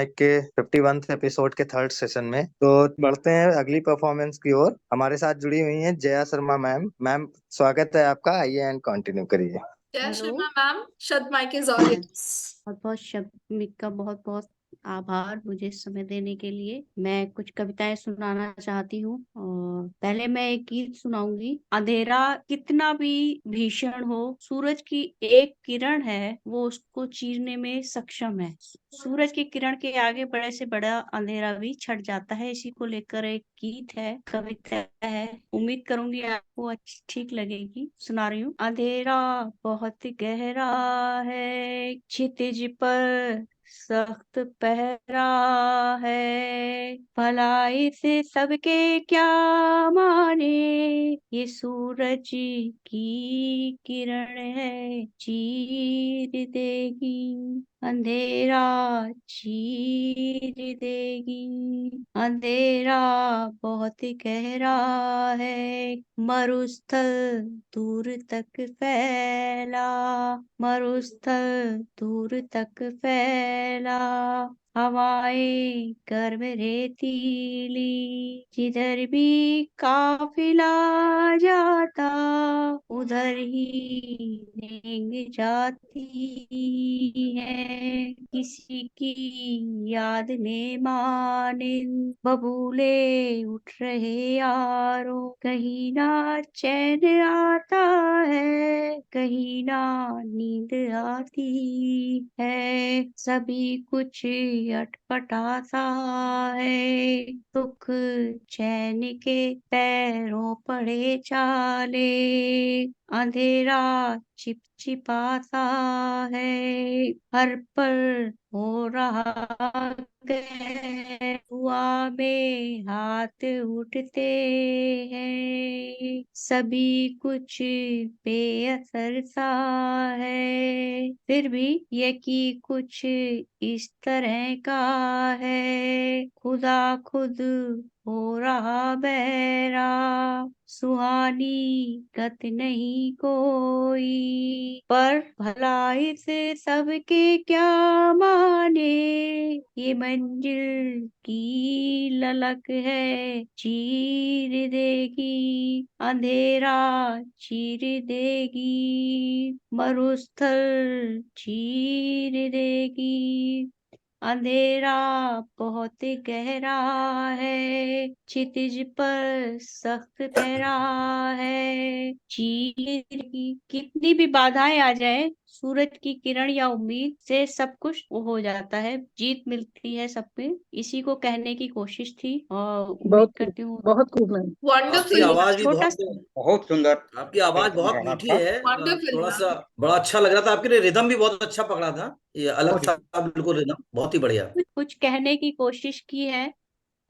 Mic के 51th episode के third session में। तो बढ़ते हैं अगली परफॉर्मेंस की ओर। हमारे साथ जुड़ी हुई हैं जया शर्मा मैम। मैम, स्वागत है आपका। आइए एंड कंटिन्यू करिए। जय hello. Sharma ma'am, the mic is all yours. बहुत बहुत शब्द का बहुत बहुत आभार मुझे समय देने के लिए। मैं कुछ कविताएं सुनाना चाहती हूँ और पहले मैं एक गीत सुनाऊंगी। अंधेरा कितना भी भीषण हो, सूरज की एक किरण है वो उसको चीरने में सक्षम है। सूरज की किरण के आगे बड़े से बड़ा अंधेरा भी छट जाता है। इसी को लेकर एक गीत है, कविता है। उम्मीद करूंगी आपको अच्छी ठीक लगेगी। सुना रही हूँ। अंधेरा बहुत गहरा है, क्षितिज पर सख्त पहरा है, भलाई से सबके क्या माने, ये सूरज की किरण है चीर देगी, अंधेरा चीर देगी। अंधेरा बहुत गहरा है, मरुस्थल दूर तक फैला, मरुस्थल दूर तक फैला, हवाएं गर्म रेतीली, जिधर भी काफिला जाता उधर ही रेंग जाती है। किसी की याद ने मानिंद बबूले उठ रहे यारो, कहीं ना चैन आता है, कहीं ना नींद आती है, सभी कुछ अटपटा सा है, सुख चैन के पैरों पड़े चाले, अंधेरा चिपचिपा सा है, हर पर हो रहा गैर, हुआ में हाथ उठते हैं, सभी कुछ बेअसर सा है, फिर भी यकी कुछ इस तरह का है, खुदा खुद हो रहा बहरा, सुहानी गत नहीं कोई, पर भलाई से सबके क्या माने, ये मंजिल की ललक है चीर देगी, अंधेरा चीर देगी, मरुस्थल चीर देगी, अंधेरा बहुत गहरा है, क्षितिज पर सख्त पहरा है, चीर की कितनी भी बाधाएं आ जाए, सूरज की किरण या उम्मीद से सब कुछ वो हो जाता है, जीत मिलती है सब पे। इसी को कहने की कोशिश थी और उम्मीद बहुत खूब, करती हूँ बहुत खूब मैम। आपकी वंडरफुल, आवाज भी छोटा बहुत बहुत सुंदर। आपकी आवाज बहुत गाना मीठी था। है। वंडरफुल थोड़ा मैम। सा बड़ा अच्छा लग रहा था, आपके रिदम भी बहुत अच्छा पकड़ा था, ये अलग बहुत सा बिल्कुल रिदम, बहुत ही बढ़िया। कुछ कहने की कोशिश की है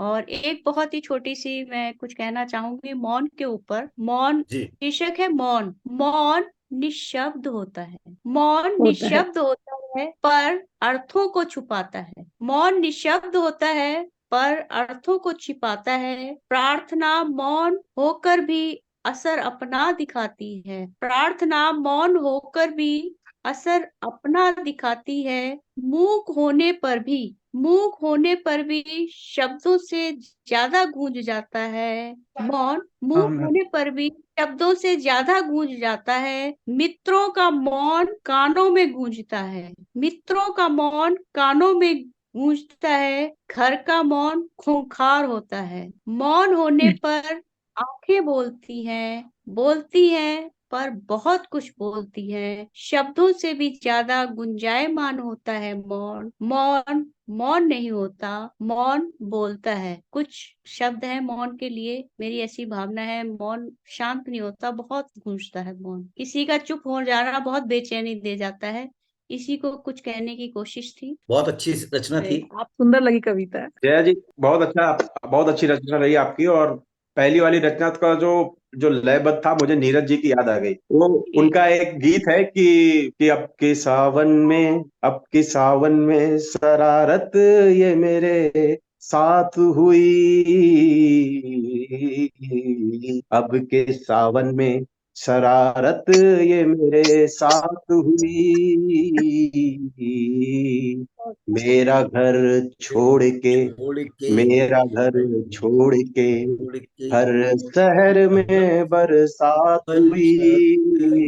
और एक बहुत ही छोटी सी मैं कुछ कहना चाहूंगी मौन के ऊपर। मौन जी। शीर्षक है मौन। मौन निशब्द होता है, मौन होता है। निशब्द होता है पर अर्थों को छुपाता है, मौन निशब्द होता है पर अर्थों को छिपाता है, प्रार्थना मौन होकर भी असर अपना दिखाती है, प्रार्थना मौन होकर भी असर अपना दिखाती है, मूक होने पर भी, मूक होने पर भी शब्दों से ज्यादा गूंज जाता है मौन, हाँ मूक मैम। होने पर भी शब्दों से ज्यादा गूंज जाता है, मित्रों का मौन कानों में गूंजता है, मित्रों का मौन कानों में गूंजता है, घर का मौन खूंखार होता है, मौन होने पर आंखें बोलती हैं, बोलती हैं पर बहुत कुछ बोलती है, शब्दों से भी ज्यादा गुंजायमान होता है मौन, मौन मौन नहीं होता, मौन बोलता है। कुछ शब्द है मौन के लिए, मेरी ऐसी भावना है, मौन शांत नहीं होता, बहुत गूंजता है मौन, किसी का चुप हो जाना बहुत बेचैनी दे जाता है। इसी को कुछ कहने की कोशिश थी। बहुत अच्छी रचना थी। आप सुंदर लगी कविता। जया जी, बहुत अच्छा, बहुत अच्छी रचना रही आपकी। और पहली वाली रचना का जो जो लयबद्ध था, मुझे नीरज जी की याद आ गई। वो उनका एक गीत है कि अब के सावन में शरारत ये मेरे साथ हुई, अब के सावन में शरारत ये मेरे साथ हुई, मेरा घर छोड़ के, छोड़ के, मेरा घर छोड़ के, छोड़ के हर शहर में बरसात बरसात हुई।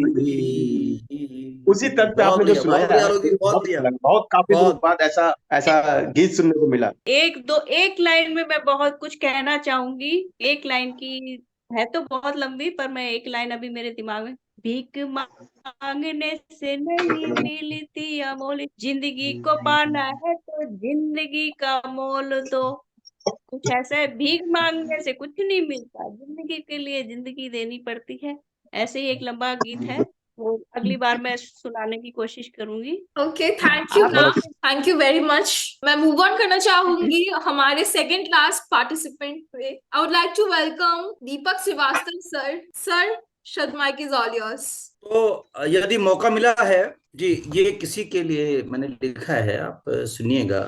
हुई। उसी तर्ज पे आपने जो बहुत सुनाया बढ़िया है रोजी, मुझे बहुत बहुत बढ़िया। अच्छा लगा, बहुत काफी दिनों बहुत बाद ऐसा ऐसा गीत सुनने को मिला। एक लाइन में मैं बहुत कुछ कहना चाहूंगी। एक लाइन की है तो बहुत लंबी, पर मैं एक लाइन अभी मेरे दिमाग में। भीख मांगने से नहीं मिलती अमोल, जिंदगी को पाना है तो जिंदगी का मोल दो। कुछ ऐसा है, भीख मांगने से कुछ नहीं मिलता, जिंदगी के लिए जिंदगी देनी पड़ती है। ऐसे ही एक लंबा गीत है, वो अगली बार मैं सुनाने की कोशिश करूंगी। ओके, थैंक यू आप ma'am, thank you very much. मैं मूव ऑन करना चाहूंगी हमारे सेकंड लास्ट पार्टिसिपेंट पे। I would like to welcome Deepak Srivastava sir. Sir, the mic is all yours. तो यदि मौका मिला है जी, ये किसी के लिए मैंने लिखा है, आप सुनिएगा।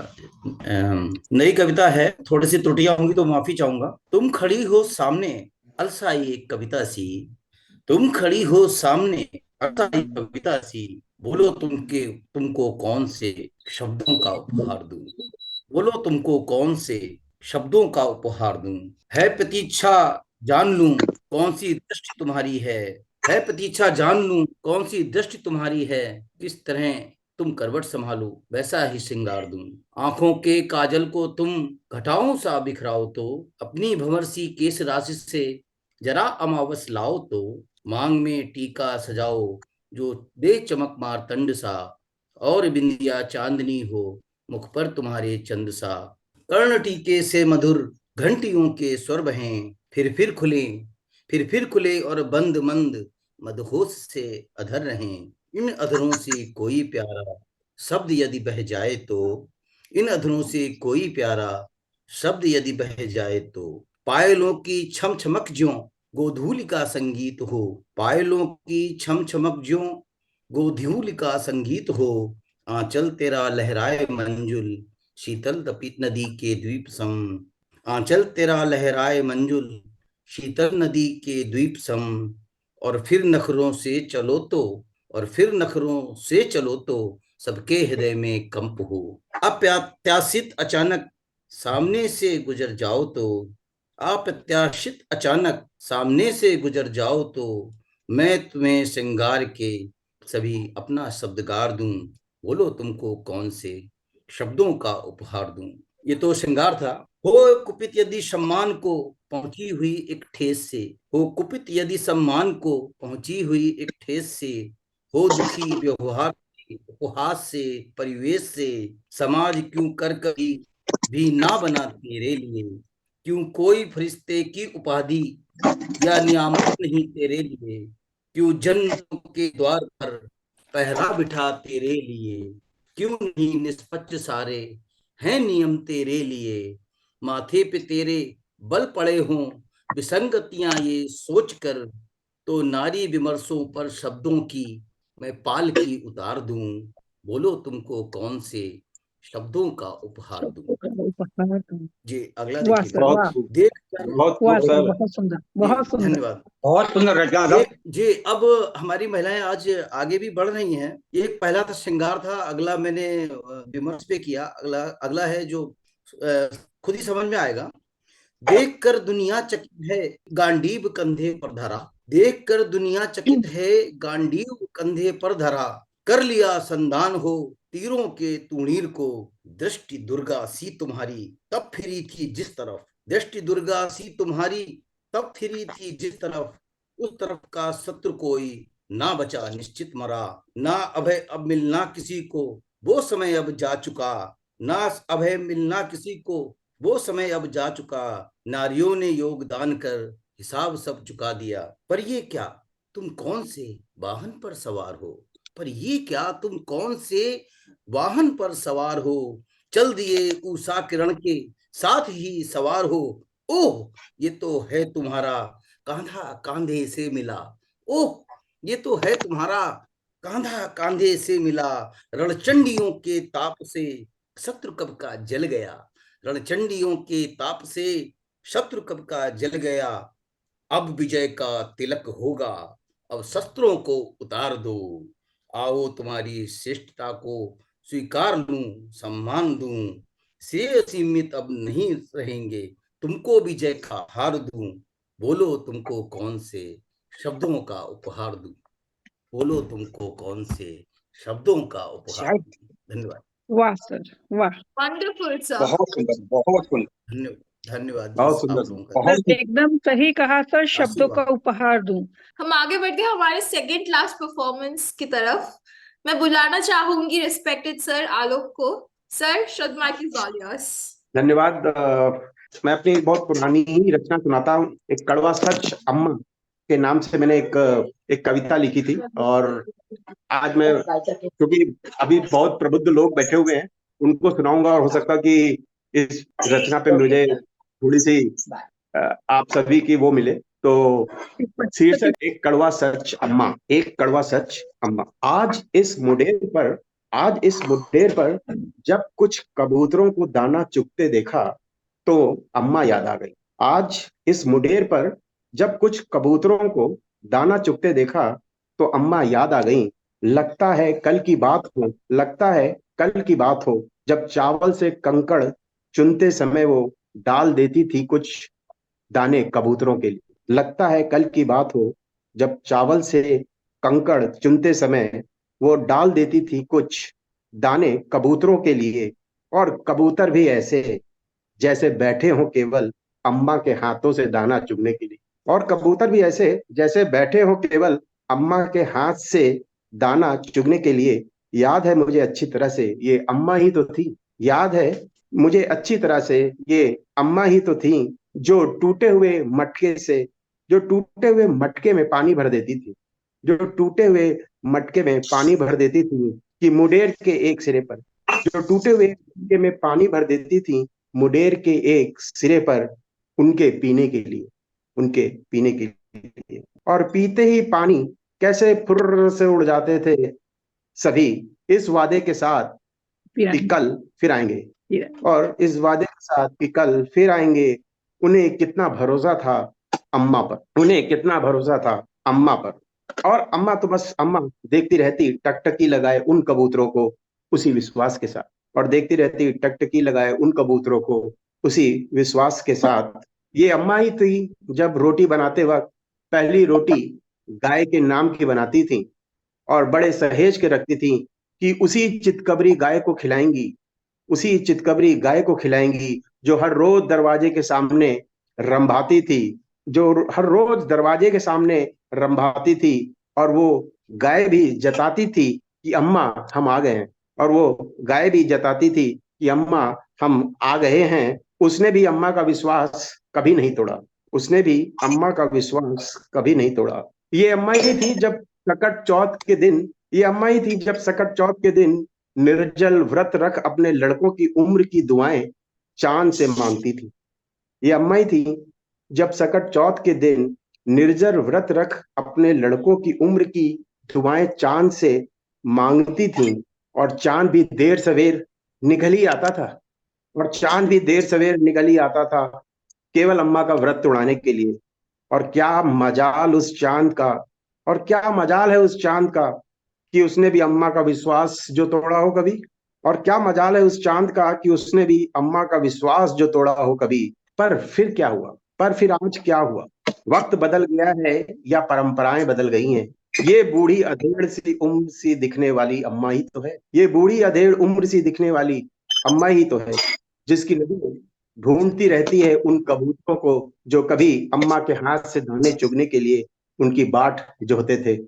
नई कविता है, थोड़ी सी त्रुटियां होंगी तो माफी चाहूंगा। तुम खड़ी हो सामने अलसाई एक कविता सी, तुम खड़ी हो सामने अलसाई कविता सी, बोलो तुमको कौन से शब्दों का उपहार दूं, बोलो तुमको कौन से शब्दों का उपहार दूं। है प्रतीक्षा जान लूं कौन सी दृष्टि तुम्हारी है प्रतीक्षा जान लूं कौन सी दृष्टि तुम्हारी है, किस तरह तुम करवट संभालो वैसा ही श्रृंगार दूं। आंखों के काजल को तुम घटाओं सा बिखराओ तो, अपनी भंवर सी केश राशि से जरा अमावस लाओ तो, मांग में टीका सजाओ जो दे चमक मारतंड सा, और बिंदिया चांदनी हो मुख पर तुम्हारे चंद सा। कर्ण टीके से मधुर घंटियों के स्वर बहें, फिर खुले और बंद मंद मदहोश से अधर रहें। इन अधरों से कोई प्यारा शब्द यदि बह जाए तो, इन अधरों से कोई प्यारा शब्द यदि बह जाए तो, पायलों की छम छमक ज्यों गोधूलि का संगीत हो, पायलों की छम छमक ज्यों गोधूलि का संगीत हो, आंचल तेरा लहराए मंजुल शीतल तपित नदी के द्वीप सम, आंचल तेरा लहराए मंजुल शीतल नदी के द्वीप सम, और फिर नखरों से चलो तो, और फिर नखरों से चलो तो सबके हृदय में कंप हो। अप्रत्याशित अचानक सामने से गुजर जाओ तो, अप्रत्याशित अचानक सामने से गुजर जाओ तो, मैं तुम्हें श्रृंगार के सभी अपना शब्दगार दूं, बोलो तुमको कौन से शब्दों का उपहार दूं। ये तो श्रृंगार था। हो कुपित यदि सम्मान को पहुंची हुई एक ठेस से, हो कुपित यदि सम्मान को पहुंची हुई एक ठेस से, हो दुखी व्यवहार उपहास से परिवेश से, समाज क्यों कर कभी भी ना बना तेरे लिए, क्यों कोई फरिश्ते की उपाधि या नियामत नहीं तेरे लिए, क्यों जन्म के द्वार पर पहरा बिठा तेरे लिए, क्यों नहीं निष्पक्ष सारे हैं नियम तेरे लिए, माथे पे तेरे बल पड़े हों विसंगतियां ये सोच कर, तो नारी विमर्शों पर शब्दों की मैं पाल की उतार दूं, बोलो तुमको कौन से शब्दों का उपहार दूं। जी अगला वाह देखिएगा। सर, वाह। बहुत देख बहुत वाह खूब सर, सर। बहुत सुंदर, जी बहुत सुंदर। धन्यवाद। बहुत सुंदर रचना था। जी अब हमारी महिलाएं आज आगे भी बढ़ रही हैं। एक पहला था श्रृंगार था, अगला मैंने विमर्श पे किया, अगला अगला है जो खुद ही समझ में आएगा। देख कर दुनिया चकित है गांडीव कंधे पर धरा, देख कर दुनिया चकित है गांडीव कंधे पर धरा, कर लिया संधान हो तीरों के तूणीर को, दृष्टि दुर्गा सी तुम्हारी तब फिरी थी जिस तरफ, दृष्टि दुर्गा सी तुम्हारी तब फिरी थी जिस तरफ, उस तरफ का शत्रु कोई ना बचा निश्चित मरा, ना अभय अब मिलना किसी को वो समय अब जा चुका, ना अभय मिलना किसी को वो समय अब जा चुका, नारियों ने योगदान कर हिसाब सब चुका दिया, पर ये क्या तुम कौन से वाहन पर सवार हो, पर ये क्या तुम कौन से वाहन पर सवार हो, चल दिए उषा किरण के साथ ही सवार हो, ओह ये तो है तुम्हारा कांधा कांधे से मिला, ओह ये तो है तुम्हारा कांधा कांधे से मिला, रणचंडियों के ताप से शत्रु कब का जल गया, रणचंडियों के ताप से शत्रु कब का जल गया, अब विजय का तिलक होगा, अब शस्त्रों को उतार दो, आओ तुम्हारी श्रेष्ठता को स्वीकार लूं, सम्मान दूं, से सीमित अब नहीं रहेंगे, तुमको विजय का हार दूं, बोलो तुमको कौन से शब्दों का उपहार दूं, बोलो तुमको कौन से शब्दों का उपहार शायद दूं। धन्यवाद। वाह सर, वाह। Wonderful sir. बहुत सुंदर, बहुत सुंदर, धन्यवाद, धन्यवाद जी, बहुत सुंदर, आप लोगों का बहुत सर एकदम सही कहा सर, शब्दों का आशीर्वाद। उपहार दूं। हम आगे बढ़ते हैं हमारे सेकंड लास्ट परफॉर्मेंस की तरफ। मैं बुलाना चाहूंगी रिस्पेक्टेड सर आलोक को। Sir, should mic is all yours. धन्यवाद। मैं अपनी एक बहुत पुरानी ही रचना सुनाता हूँ। एक कड़वा सच अम्मा के नाम से मैंने एक कविता लिखी थी, और आज मैं, क्योंकि अभी बहुत प्रबुद्ध लोग बैठे हुए हैं, उनको सुनाऊंगा, और हो सकता है कि इस रचना पे मुझे थोड़ी सी आप सभी की वो मिले। तो शीर्षक, एक कड़वा सच अम्मा। एक कड़वा सच अम्मा। आज इस मुडेर पर जब कुछ कबूतरों को दाना चुगते देखा तो अम्मा याद आ गई। आज इस मुडेर पर जब कुछ कबूतरों को दाना चुगते देखा तो अम्मा याद आ गई। लगता है कल की बात हो, लगता है कल की बात हो, जब चावल से कंकड़ चुनते समय वो डाल देती थी कुछ दाने कबूतरों के लिए। लगता है कल की बात हो, जब चावल से कंकड़ चुनते समय वो डाल देती थी कुछ दाने कबूतरों के लिए, और कबूतर भी ऐसे जैसे बैठे हों केवल अम्मा के हाथों से दाना चुगने के लिए। और कबूतर भी ऐसे जैसे बैठे हों केवल अम्मा के हाथ से दाना चुगने के लिए। याद है मुझे अच्छी तरह से ये अम्मा ही तो थी। याद है मुझे अच्छी तरह से ये अम्मा ही तो थी, जो टूटे हुए मटके में पानी भर देती थी, जो टूटे हुए मटके में पानी भर देती थी कि मुडेर के एक सिरे पर, जो टूटे हुए मटके में पानी भर देती थी मुडेर के एक सिरे पर, उनके पीने के लिए, उनके पीने के लिए। और पीते ही पानी कैसे फुर्र से उड़ जाते थे सभी, इस वादे के साथ कि कल फिर आएंगे, और इस वादे के साथ कि कल फिर आएंगे। उन्हें कितना भरोसा था अम्मा पर, उन्हें कितना भरोसा था अम्मा पर। और अम्मा तो बस अम्मा देखती रहती टकटकी लगाए उन कबूतरों को उसी विश्वास के साथ, और देखती रहती टकटकी लगाए उन कबूतरों को उसी विश्वास के साथ। ये अम्मा ही थी जब रोटी बनाते वक्त पहली रोटी गाय के नाम की बनाती थी, और बड़े सहेज के रखती थी कि उसी चितकबरी गाय को खिलाएंगी, उसी चितकबरी गाय को खिलाएंगी जो हर रोज दरवाजे के सामने रंभाती थी, जो हर रोज दरवाजे के सामने रंभाती थी। और वो गाय भी जताती थी कि अम्मा हम आ गए हैं, और वो गाय भी जताती थी कि अम्मा हम आ गए हैं। उसने भी अम्मा का विश्वास कभी नहीं तोड़ा, उसने भी अम्मा का विश्वास कभी नहीं तोड़ा। ये अम्मा ही थी जब सकट चौथ के दिन, ये अम्मा ही थी जब सकट चौथ के दिन निर्जल व्रत रख अपने लड़कों की उम्र की दुआएं चांद से मांगती थी। ये अम्मा ही थी जब सकट चौथ के दिन निर्जल व्रत रख अपने लड़कों की उम्र की दुआएं चांद से मांगती थी, और चांद भी देर सवेर निकल ही आता था, और चांद भी देर सवेर निकल ही आता था केवल अम्मा का व्रत उड़ाने के लिए। और क्या मजाल उस चांद का, और क्या मजाल है उस चांद का कि उसने भी अम्मा का विश्वास जो तोड़ा हो कभी, और क्या मजाल है उस चांद का कि उसने भी अम्मा का विश्वास जो तोड़ा हो कभी। पर फिर क्या हुआ, पर फिर आज क्या हुआ? वक्त बदल गया है या परंपराएं बदल गई हैं? ये बूढ़ी अधेड़ सी उम्र सी दिखने वाली अम्मा ही तो है, ये बूढ़ी अधेड़ उम्र सी दिखने वाली अम्मा ही तो है, जिसकी नदी ढूंढती रहती है उन कबूतरों को जो कभी अम्मा के हाथ से दाने चुगने के लिए उनकी बाट जोहते थे,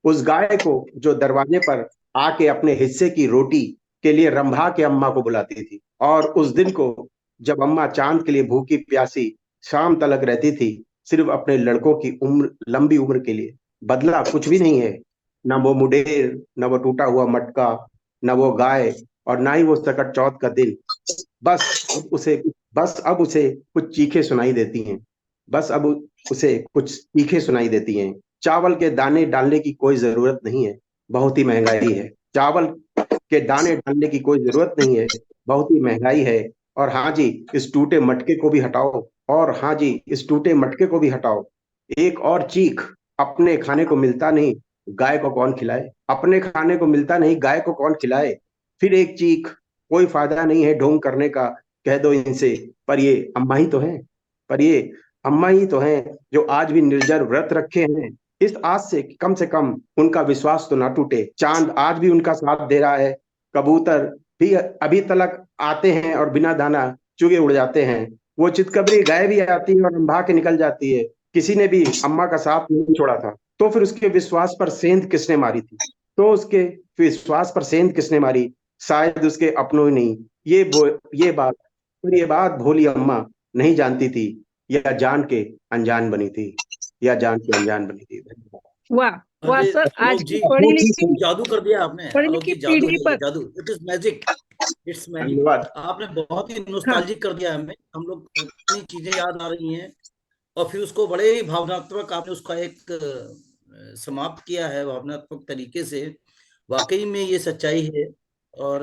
उस गाय को जो दरवाजे पर आके अपने हिस्से की रोटी के लिए रंभा के अम्मा को बुलाती थी, और उस दिन को जब अम्मा चांद के लिए भूखी प्यासी शाम तलक रहती थी, सिर्फ अपने लड़कों की उम्र, लंबी उम्र के लिए। बदला कुछ भी नहीं है, ना वो मुडेर, ना वो टूटा हुआ मटका, ना वो गाय, और ना ही वो सकट चौथ का दिन। बस अब उसे कुछ चीखें सुनाई देती हैं, बस अब उसे कुछ चीखें सुनाई देती हैं। चावल के दाने डालने की कोई जरूरत नहीं है, बहुत ही महंगाई है। चावल के दाने डालने की कोई जरूरत नहीं है, बहुत ही महंगाई है। और हाँ जी, इस टूटे मटके को भी हटाओ, और हाँ जी, इस टूटे मटके को भी हटाओ। एक और चीख, अपने खाने को मिलता नहीं, गाय को कौन खिलाए? अपने खाने को मिलता नहीं, गाय को कौन खिलाए? फिर एक चीख, कोई फायदा नहीं है ढोंग करने का, कह दो इनसे, पर ये अम्मा ही तो हैं, पर ये अम्मा ही तो हैं जो आज भी निर्जर व्रत रखे हैं, इस आस से कम उनका विश्वास तो ना टूटे। चांद आज भी उनका साथ दे रहा है, कबूतर भी अभी तलक आते हैं और बिना दाना चुगे उड़ जाते हैं। वो चितकबरी गाय भी आती है और रंभा के निकल जाती है, किसी ने भी अम्मा का साथ नहीं छोड़ा था। तो फिर उसके विश्वास पर सेंध किसने मारी थी? तो उसके विश्वास पर सेंध किसने मारी? शायद उसके अपनों ही नहीं। ये बात भोली अम्मा नहीं जानती थी, या जान के अनजान बनी थी, या जान के अनजान बनी थी। वाह वाह अरे सर, आज आलोक की जी, पढ़ी लिखी जादू कर दिया आपने। पढ़ी आलोक लिखी जी, जादू पीढ़ी है, ये पर। जादू, it is magic, it's magic. धन्यवाद। आपने बहुत ही हाँ, नॉस्टैल्जिक कर दिया हमें, हम लोग इतनी चीजें याद आ रही हैं, और फिर उसको बड़े ही भावनात्मक आपने उसका एक समाप्त किया है भावनात्मक तरीके से। वाकई में ये सच्चाई है, और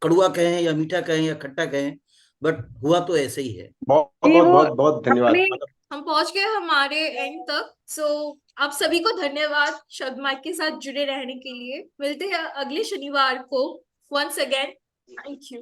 कड़वा कहें या मीठा कहें या खट्टा कहें, बट हुआ तो ऐसे ही है। बहुत ये बहुत वो बहुत बहुत धन्यवाद। अपने हम पहुंच गए हमारे एंड तक। सो आप सभी को धन्यवाद शब्द माइक के साथ जुड़े रहने के लिए। मिलते हैं अगले शनिवार को। Once again thank you.